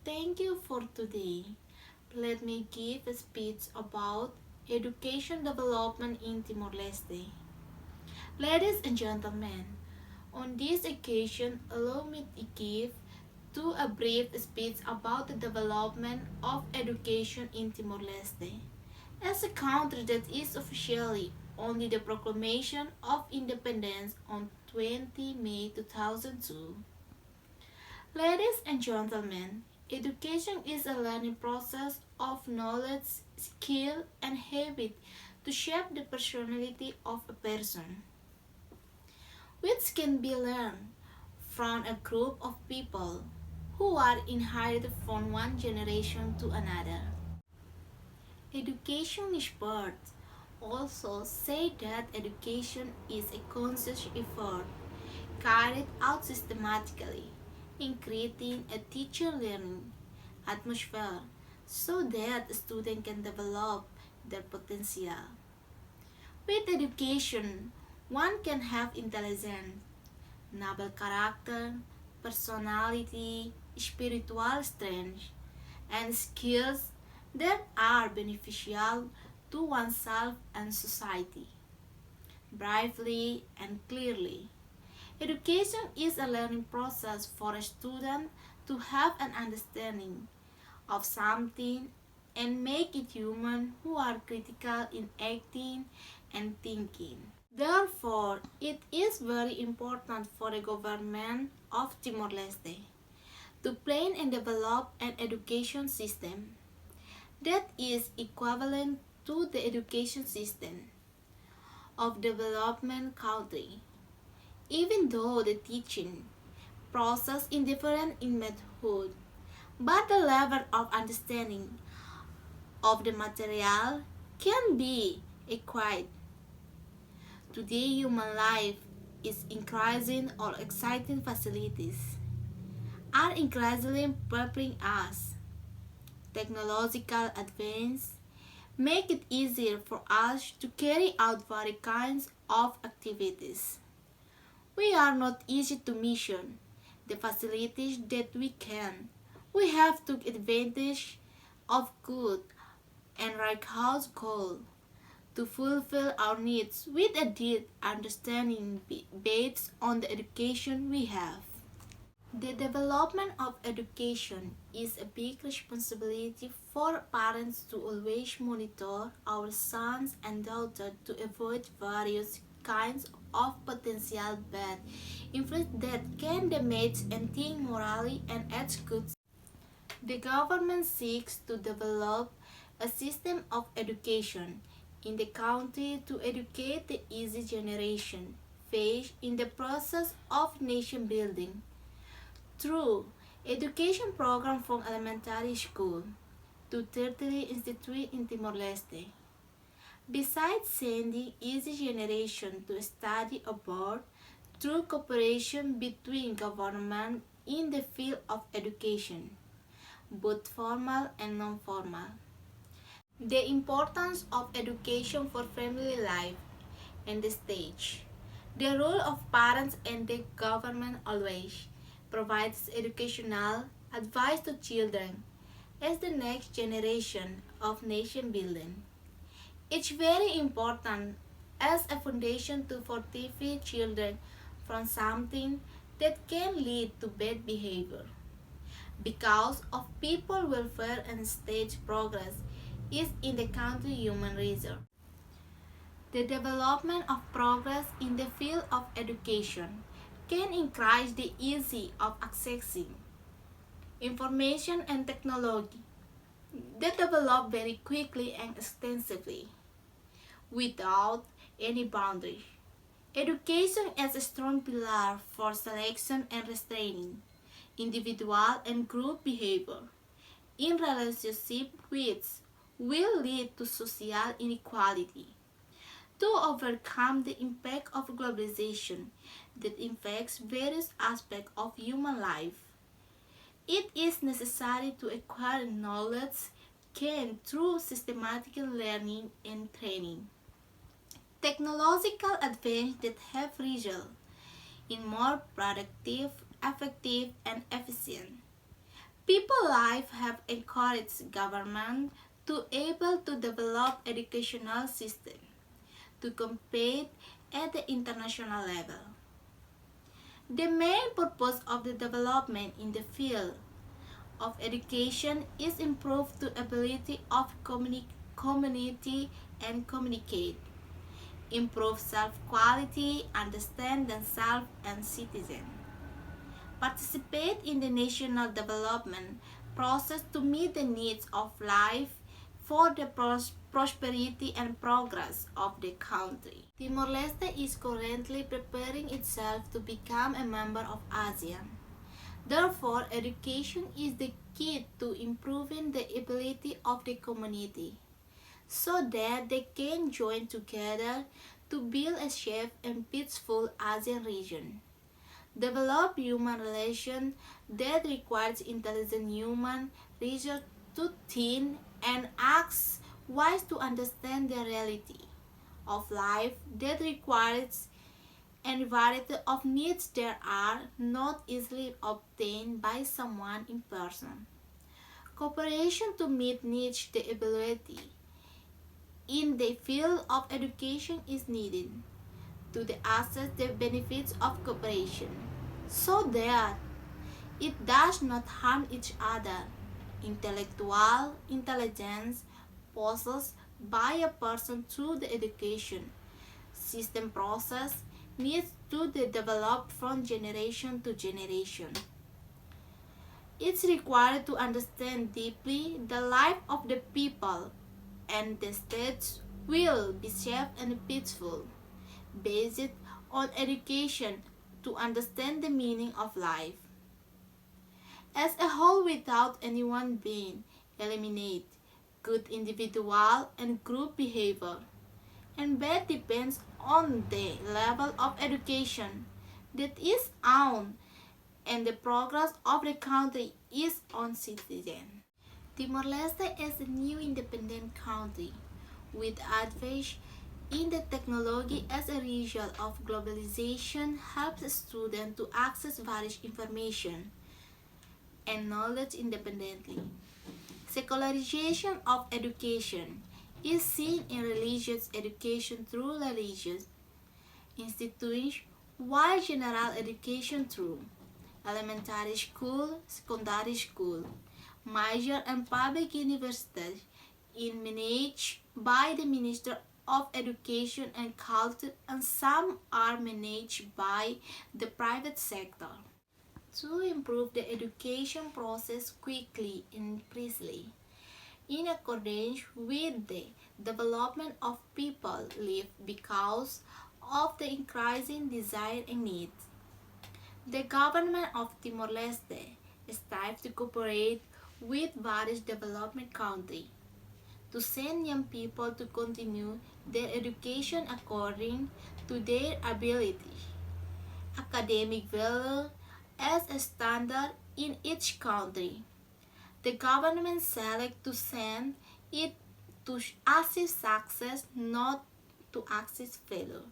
Thank you for today. Let me give a speech about education development in Timor-Leste. Ladies and gentlemen, on this occasion, allow me to give a brief speech about the development of education in Timor-Leste. As a country that is officially only the proclamation of independence on 20 May 2002, ladies and gentlemen, education is a learning process of knowledge, skill, and habit to shape the personality of a person, which can be learned from a group of people who are inherited from one generation to another. Education is birth. Also say that education is a conscious effort carried out systematically in creating a teacher learning atmosphere so that students can develop their potential. With education, one can have intelligence, noble character, personality, spiritual strength, and skills that are beneficial to oneself and society. Bravely and clearly, education is a learning process for a student to have an understanding of something and make it human who are critical in acting and thinking. Therefore, it is very important for the government of Timor-Leste to plan and develop an education system that is equivalent to the education system of development country, even though the teaching process is different in method, but the level of understanding of the material can be equate. Today, human life is increasing or exciting facilities are increasingly preparing us. Technological advance make it easier for us to carry out various kinds of activities. We are not easy to mention the facilities that we can. We have took advantage of good and right house goal to fulfill our needs with a deep understanding based on the education we have. The development of education is a big responsibility for parents to always monitor our sons and daughters to avoid various kinds of potential bad influence that can damage and think morally and ethics. The government seeks to develop a system of education in the country to educate the easy generation phase in the process of nation building through education program from elementary school to tertiary institute in Timor-Leste. Besides sending easy generation to study abroad through cooperation between government in the field of education, both formal and non-formal. The importance of education for family life and the stage. The role of parents and the government always provides educational advice to children as the next generation of nation building. It's very important as a foundation to fortify children from something that can lead to bad behavior. Because of people welfare and state progress is in the country human resource. The development of progress in the field of education can increase the ease of accessing information and technology that develop very quickly and extensively without any boundary. Education is a strong pillar for selection and restraining individual and group behavior in relationship which will lead to social inequality. To overcome the impact of globalization that affects various aspects of human life, it is necessary to acquire knowledge gained through systematic learning and training. Technological advances that have resulted in more productive, effective, and efficient People life have encouraged government to able to develop educational system to compete at the international level. The main purpose of the development in the field of education is improve the ability of community and communicate, improve self-quality, understand themselves and citizen, participate in the national development process to meet the needs of life for the prosperity and progress of the country. Timor-Leste is currently preparing itself to become a member of ASEAN. Therefore, education is the key to improving the ability of the community so that they can join together to build a safe and peaceful ASEAN region. Develop human relations that requires intelligent human research to think and act wise to understand the reality of life that requires and variety of needs that are not easily obtained by someone in person. Cooperation to meet needs the ability in the field of education is needed to the access the benefits of cooperation so that it does not harm each other. Intellectual intelligence possessed by a person through the education system process needs to be developed from generation to generation. It's required to understand deeply the life of the people, and the states will be safe and peaceful, based on education to understand the meaning of life. As a whole, without anyone being eliminated, good individual and group behavior, and bad depends on the level of education that is owned and the progress of the country is on citizen. Timor-Leste is a new independent country with advantage in the technology as a result of globalization helps students to access various information and knowledge independently. Secularization of education is seen in religious education through religious institutions, while general education through elementary school, secondary school, major and public universities is managed by the Minister of Education and Culture, and some are managed by the private sector. To improve the education process quickly and precisely, in accordance with the development of people live because of the increasing desire and needs. The government of Timor-Leste strives to cooperate with various development countries to send young people to continue their education according to their ability, academic value as a standard in each country. The government selects to send it to achieve success, not to achieve failure.